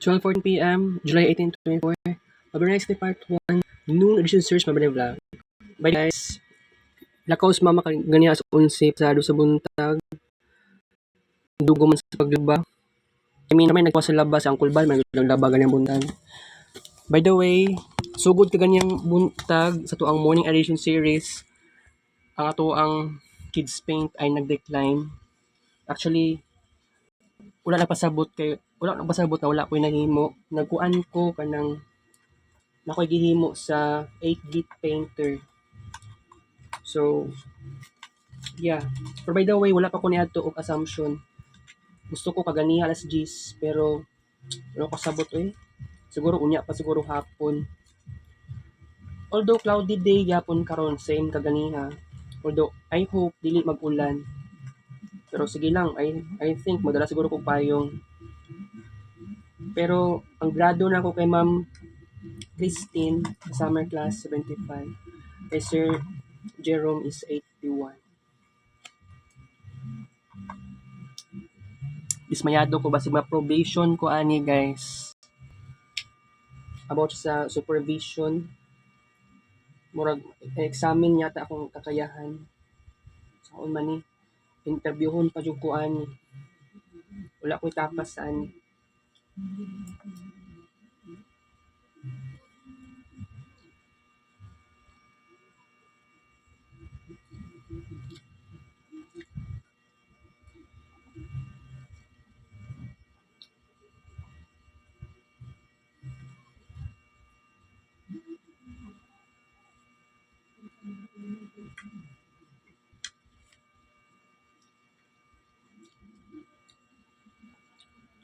12:14 p.m., July 18, 2024. Mabernex Day Part 1, noon edition search Mabernex Vlog. By guys, lakaw sa mama ganiya sa unsip sa buntag. Dugo man sa paglaba. May nagkuha sa labas, ang kulban, may naglaba ganyang buntag. By the way, sugod ka ganyang buntag sa tuang morning edition series, ang ato ang kids paint ay nag-decline. Actually, wala nagpasabot na wala ko'y nahimo. Nagkuan ko kanang nakoy gihimo sa 8-bit painter. So, yeah. Pero by the way, wala pa ko niadto og assumption. Gusto ko kaganiha alas 10, pero wala ko sabot Siguro unya pa siguro hapon. Although cloudy day yapon karon same kaganiha. Although I hope dili mag-ulan. Pero sige lang, I think magdala siguro ko payong. Pero ang grado na ako kay Ma'am Christine, summer class 75. Kay Sir Jerome is 81. Dismayado ko basig ma-probation ko ani guys. About sa supervision, murag examine yata akong kakayahan. Saon man ni interviewon pa jud ko ani. Wala ko'y tapas sa ani.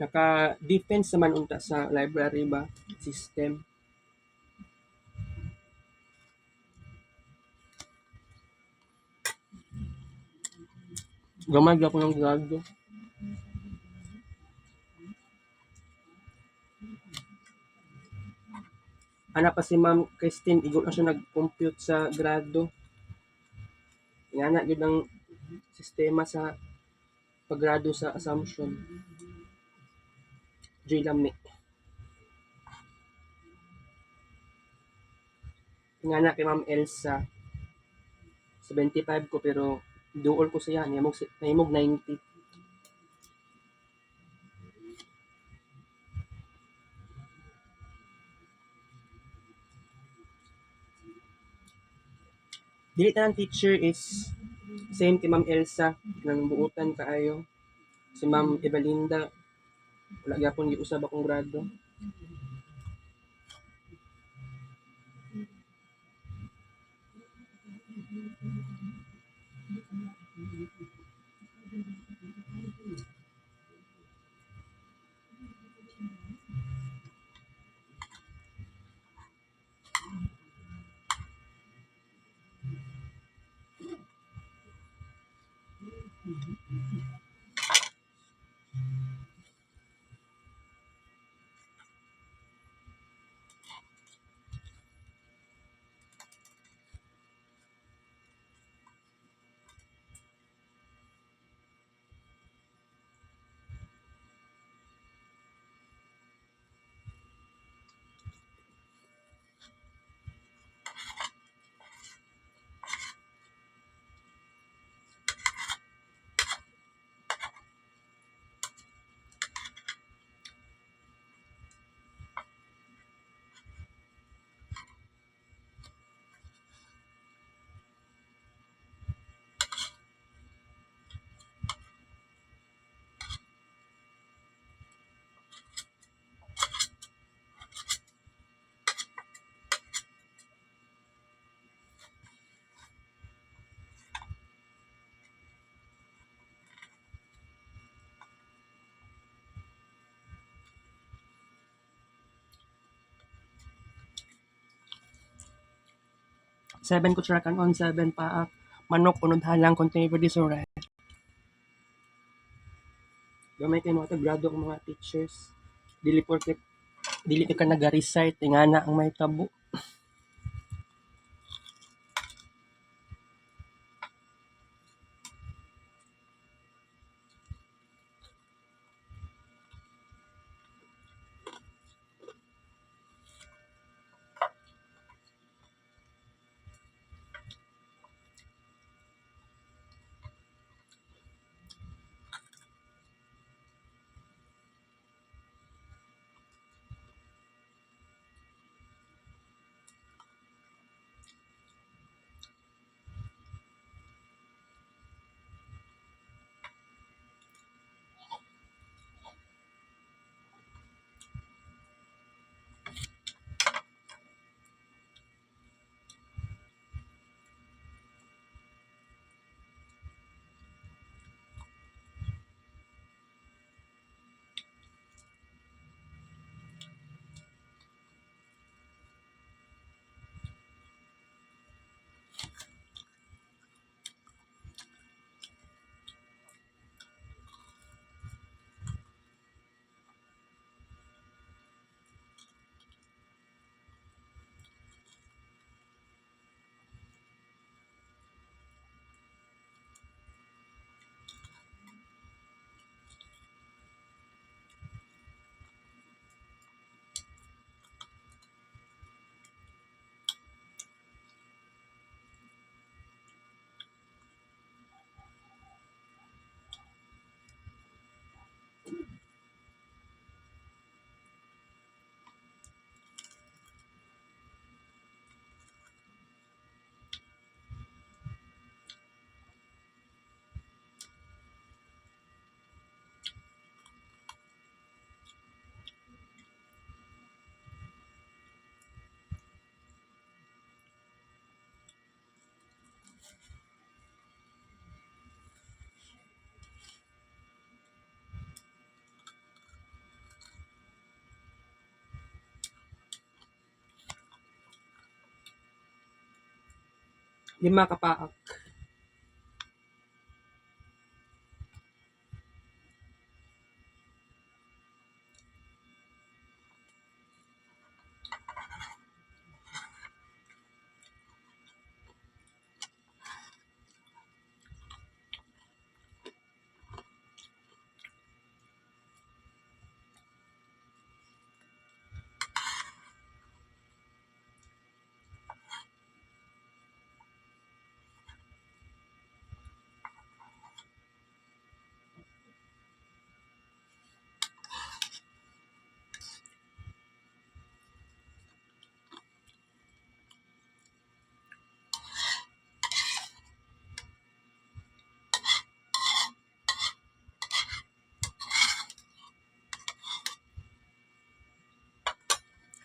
Naka-defense naman unta sa library ba system. Gamay ako ng grado. Ana pa si Ma'am Christine, igo na siya nag-compute sa grado. Ingana yun ang sistema sa paggrado sa assumption. Joy lami. Ingana kay Ma'am Elsa, 75 ko pero duol ko siya, nahimog 90. Dili tanang teacher is same kay Ma'am Elsa, nang buutan kaayo. Si Ma'am Evalinda, wala gyapon giusab akong grado. Seven kutsara kanon, 7 paak. Manok, unod halang, continue with this alright. Gamay kayo mga grado ang mga teachers. Dili ka nag-recite, ingana ang may tabo. 5 ka paak.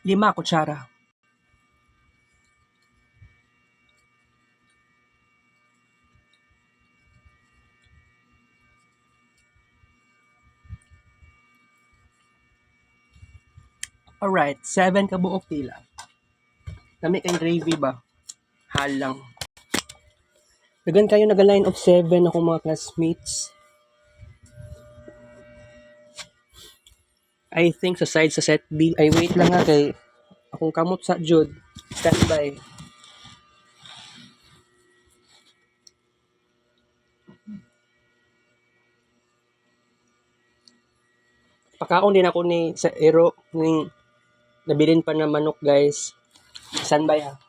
Lima kutsara. Alright, 7 ka buok tila. Dami kayong gravy ba? Halang. Dagan kayo naga-line of 7 akong mga classmates. I think sa side sa set B. Ay, wait lang nga kay akong kamot sa Jud. Standby. Pakaon din ako ni sa Ero ning nabilin pa na manok, guys. Standby ha.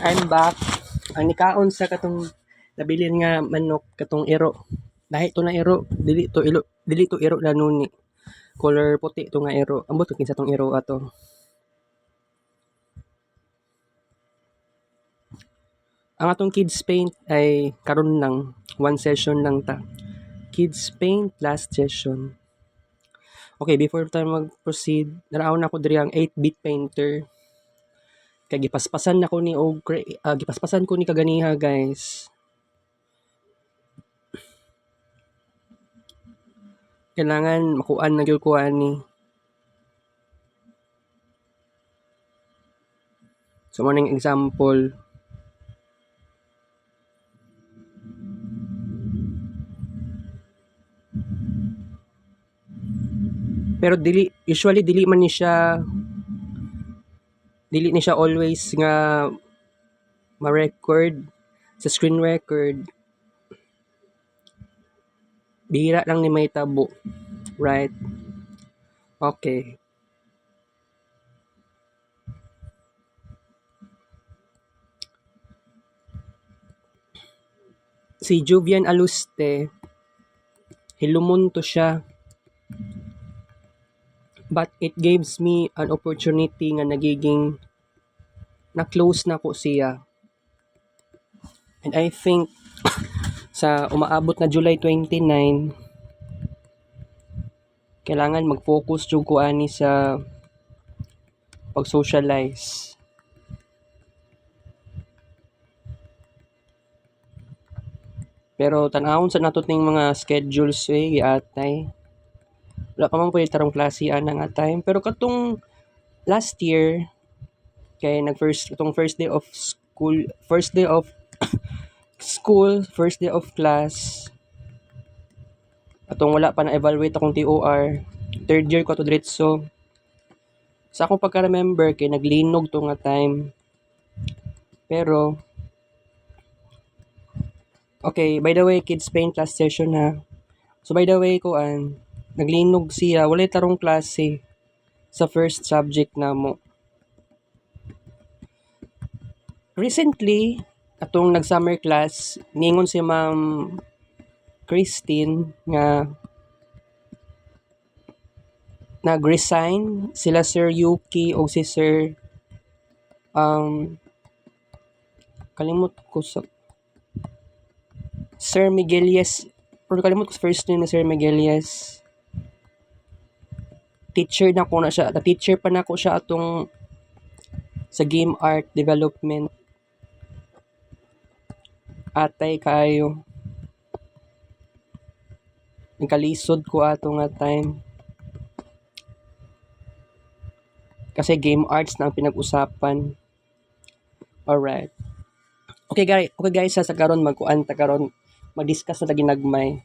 I'm back. Ang nikaon sa katong nabilin nga manok katong Ero. Lahi to na Ero, dili to Ero lanuni. Color puti to nga Ero. Ambot kinsa tong Ero ato. Ang atong kids paint ay karon lang, one session lang ta. Kids paint last session. Okay, before tayo mag-proceed, naraon ako diri ang 8-bit painter. Kay gipaspasan na ko ni gipaspasan ko ni kaganiha, guys. Kailangan makuan na gyud ko ani. So mo ning example. Pero usually dili ni siya always nga ma-record sa screen record. Bihira lang ni may tabo. Right? Okay. si Jovian Aluste, hilumunto siya. But it gives me an opportunity nga nagiging na-close na ko siya. And I think sa umaabot na July 29, kailangan mag-focus jud ko ani sa pag-socialize. Pero tanawon sa nato ning mga schedules giatay. Wala pa man pwede tarong klase ana nga time. Pero katong last year, kay first day of school, first day of class, atong wala pa na-evaluate akong TOR, third year ko to diretso. Sa akong pagka-remember, kay naglinog to nga time. Pero, okay, by the way, kids paint class session ha. So, by the way, naglinog siya, walay tarong klase sa first subject na mo. Recently, atong nag-summer class, ningon si Ma'am Christine nga nag-resign sila Sir Yuki o si Sir kalimot ko sa Sir Miguelies, pero kalimot ko sa first name na Sir Miguelies. Teacher pa na ko siya atong sa game art development. Atay kayo. Nagkalisod ko ato nga time. Kasi game arts na ang pinag-usapan. Alright. Okay guys, sa karon mag-discuss na ta ginagmay.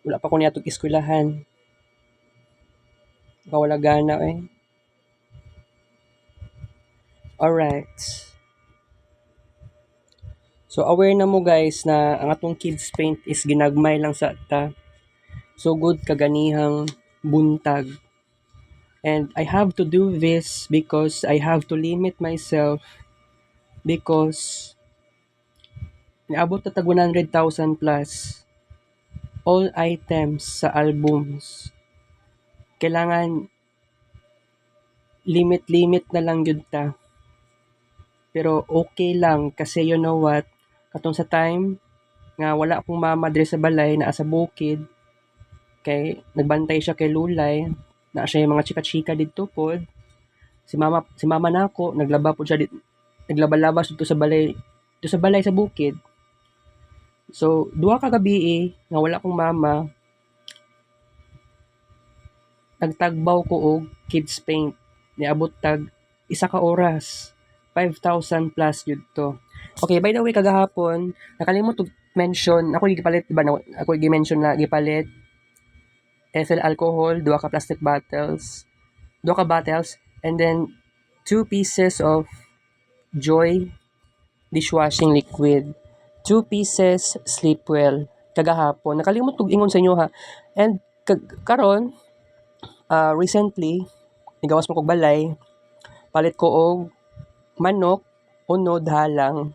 Wala pa ko niya itong eskwelahan. Wala gana Alright. So aware na mo guys na ang atong kids paint is ginagmay lang sa ta. So good kaganihang buntag. And I have to do this because I have to limit myself because naabot na tag 100,000 plus all items sa albums. Kailangan limit na lang yun ta. Pero okay lang kasi you know what, katong sa time nga wala akong mama dire sa balay, naa sa bukid, kay nagbantay siya kay Lulay, naa siya yung mga chika-chika dito pod. Si mama nako naglaba po siya naglaba-laba dito sa balay sa bukid. So duha ka gabi nga wala akong mama, nagtagbaw ko og kids paint, niabot tag isa ka oras, 5,000 plus yun to. Okay, by the way, kagahapon, nakalimot to mention, ako gipalit, diba, ako gi-mention na gipalit, ethyl alcohol, 2 ka plastic bottles, and then 2 pieces of Joy dishwashing liquid, 2 pieces Sleepwell, kagahapon. Nakalimot to ingon sa inyo ha. And karon recently, nigawas mo kog balay, palit ko og manok, unod halang,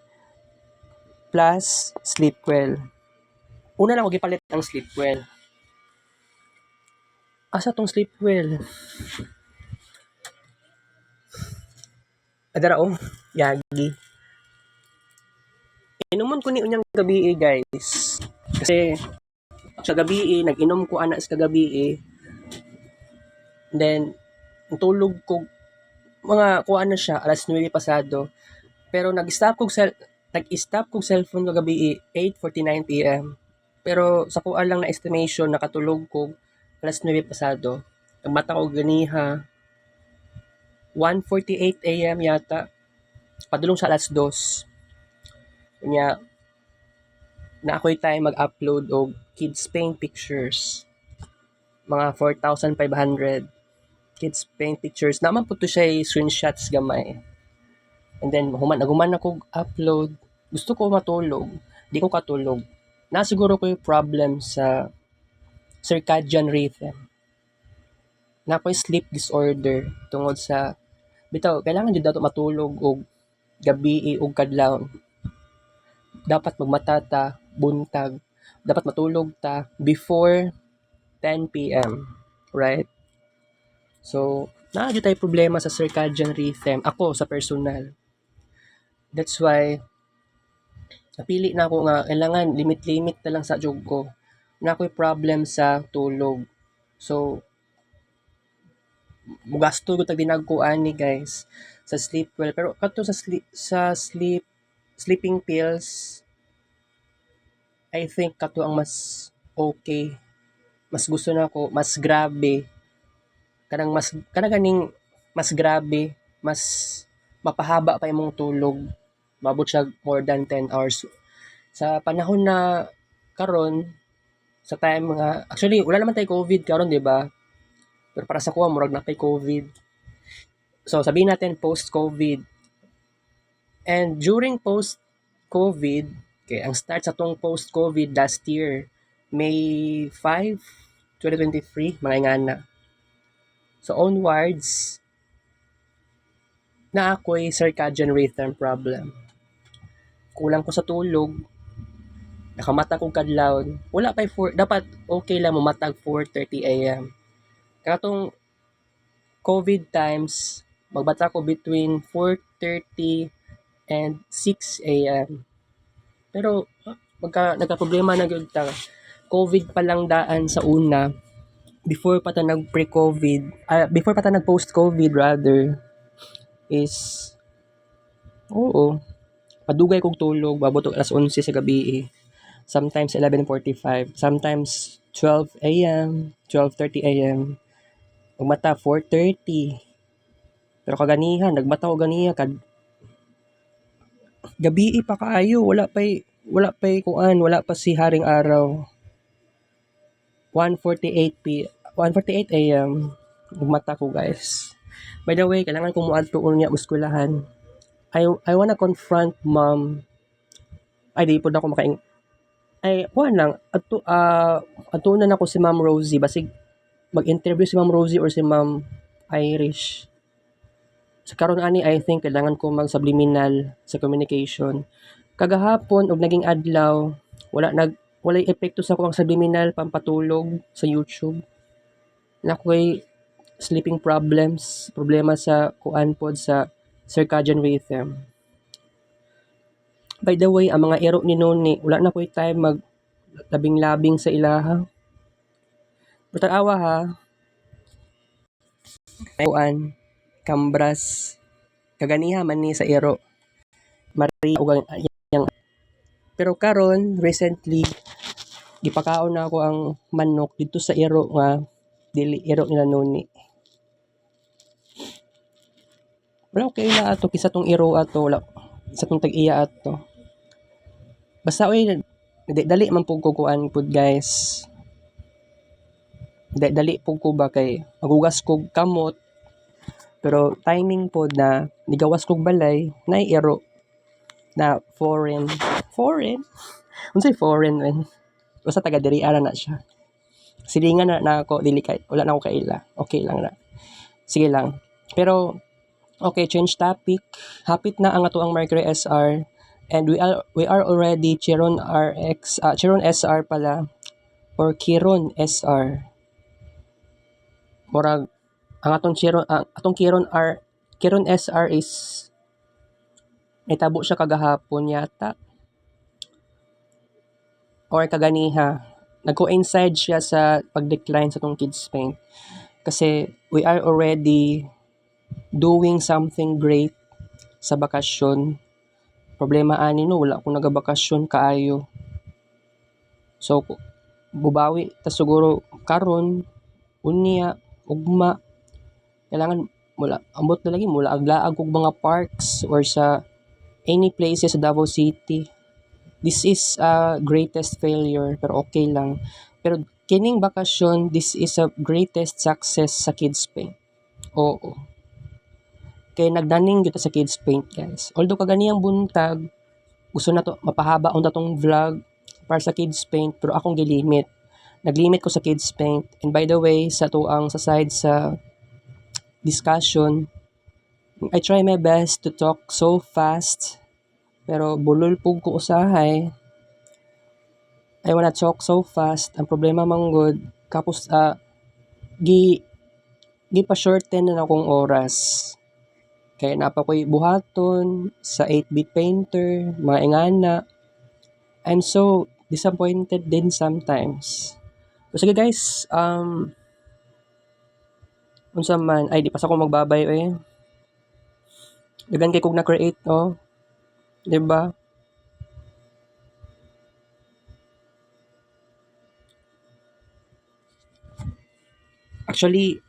plus Sleepwell. Una lang ko gipalit ang Sleepwell. Asa tong Sleepwell? Adara yagi. Inumon ko ni unyang gabi guys. Kasi sa gabi nag-inom ko ana sa gabi then tulog ko mga kuan na siya alas 9 pasado. Pero nag-stop kog cellphone kagabi 8:49 PM. Pero sa kuan lang na estimation nakatulog ko alas 9 pasado. Nagmata ko ganiha 1:48 AM yata. Padulong sa alas 2. Kanya na ako'y time mag-upload og kids paint pictures. Mga 4,500 kids paint pictures. Naman po to siya screenshots gamay. And then naguman ako upload. Gusto ko matulog. Di ko katulog. Nasiguro ko yung problem sa circadian rhythm. Na ako'y sleep disorder tungod sa bitaw kailangan jud dato matulog og gabi og kadlawon. dapat magmata ta buntag. Dapat matulog ta before 10 p.m. Right? So, naa gyud tay problema sa circadian rhythm ako sa personal. That's why napili na ako nga kailangan limit-limit na lang sa jug ko. Na ako'y problem sa tulog. So, mugasto gud tag dinagko ani guys sa sleep well. Pero kadto sa sleeping pills, I think kato ang mas okay. Mas gusto nako, mas grabe. Kanang ganing mas grabe, mas mapahaba pa imong tulog. Maabot siya more than 10 hours. Sa panahon na karon, sa time nga actually wala naman tay COVID karon, di ba? Pero para sa kuha murag na tay COVID. So sabihin natin post-COVID. And during post-COVID, okay, ang start sa tong post-COVID last year, May 5, 2023, mga ingana. So onwards, na ako'y circadian rhythm problem. Kulang ko sa tulog, nakamata kong kadlawon. Wala pa dapat okay lang mo matag 4:30 AM. Katong COVID times, magbata ko between 4:30 and 6 AM. Pero nagka-problema na gyud ta. COVID pa lang daan sa una, before pa ta nag pre-COVID, before pa ta nag post-COVID rather, is oo, padugay kog tulog, abot og alas 11 sa gabi. Sometimes 11:45, sometimes 12 AM, 12:30 AM. Magmata 4:30. Pero kaganihan, nagmata ko ganiha gabi pa kaayo, wala pa si haring araw. 1:48 AM, nagmata ko guys. By the way, kailangan ko moadto unya eskwelahan. I wanna confront mom. Ay, di po na ako ay, kuha lang. Atunan ako si Ma'am Rosie. Basig, mag-interview si Ma'am Rosie or si Ma'am Irish. Sa karon ani, I think, kailangan ko mag-subliminal sa communication. Kagahapon, og naging adlaw, walay epekto sa akong subliminal pampatulog sa YouTube. Nakoy sleeping problems, problema sa kuan pod sa circadian rhythm. By the way, ang mga ero ni Noni, wala na ko'y time labing-labing sa ilaha. Pero awa ha, kuan, kambras, kaganiha man ni sa ero. Maria ug yang. Pero karon recently gipakaon na ako ang manok dito sa ero nga dili ero nila Noni. Wala okay na ato kisa tong ero ato, wala sa tong tag-iya ato. Basta dali man pug ko kuan pud guys. Dali pug ko ba kay magugas kog kamot. Pero timing pod na nigawas kog balay na ero na foreign. Unsay foreign man? Basta taga diri ara na siya. Silingan na ako dili kay wala na ako kaila. Okay lang na. Sige lang. Pero okay, change topic. Hapit na ang ato ang Mercury SR and we are already Chiron SR pala or Chiron SR. Murag ang atong Chiron SR is itabo siya kagahapon yata or kaganiha. Nag-coincide siya sa pag-decline sa tong Kids Paint kasi we are already doing something great sa bakasyon. Problema ani no, wala akong nagabakasyon kaayo. So, bubawi ta siguro karon unya ugma kailangan ambot na lagi mula aglaag og mga parks or sa any places sa Davao City. This is a greatest failure pero okay lang. Pero kining bakasyon, this is a greatest success sa Kids Paint. Oo. Kay nagdaning gyud sa Kids Paint guys. Although kaganiyang buntag gusto na to mapahaba on tong vlog para sa Kids Paint pero akong gilimit. Naglimit ko sa Kids Paint. And by the way, sa side sa discussion, I try my best to talk so fast Pero bulol pug ko usahay. I wanna talk so fast. Ang problema manggod kapos gi pa shorten na akong oras. Kaya napa ko'y buhaton sa 8-bit painter, mga ingana. I'm so disappointed din sometimes. So, sige guys, unsa man, ay di pa sa ko magbabay Dagan kay kog na-create, 'di ba? Actually,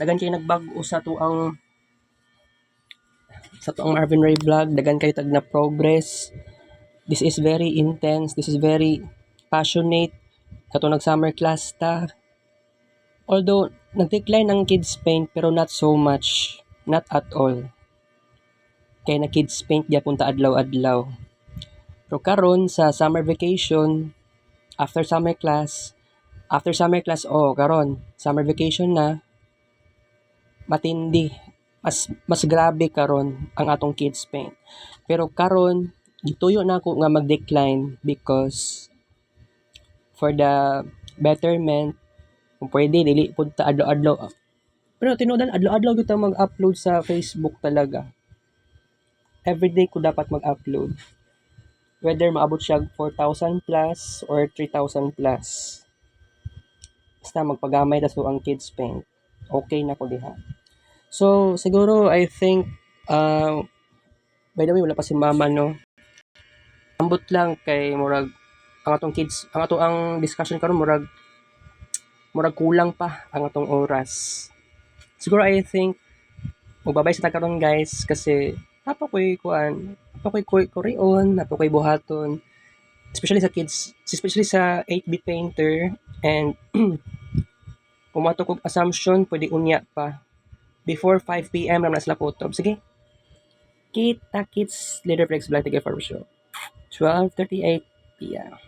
dagan kay nagbag-o sa tuang Marvin Ray vlog, dagan kay tag na progress. This is very intense, this is very passionate. Kato nag-summer class ta. Although, nag-decline ang kids paint pero not so much. Not at all. Kaya na kids paint gyapon ta adlaw-adlaw. Pero karon sa summer vacation, after summer class, karon, summer vacation na, matindi. Mas grabe karon ang atong kids paint. Pero karon, gituyo na ako nga mag-decline because for the betterment, kung pwede, dili pud ta adlaw-adlaw. Pero tinudan, adlaw-adlaw gyud ta mag-upload sa Facebook talaga. Everyday ko dapat mag-upload. Whether maabot siya 4,000 plus or 3,000 plus. Basta magpagamay ta so ang kids paint. Okay na ko diha. So, siguro, I think, by the way, wala pa si mama, no? Ambot lang kay murag, ang atong kids, ang discussion karon murag kulang pa ang atong oras. Siguro, I think, magbabay sa karon guys, kasi, napakoy koreon, napakoy buhaton, especially sa 8-bit painter, and, kung mato kong assumption, pwede unya pa. Before 5 p.m. naman na sila kutob. Sige. Kita kits Leader Flex Black Tiger Farm Show. 12:38 p.m.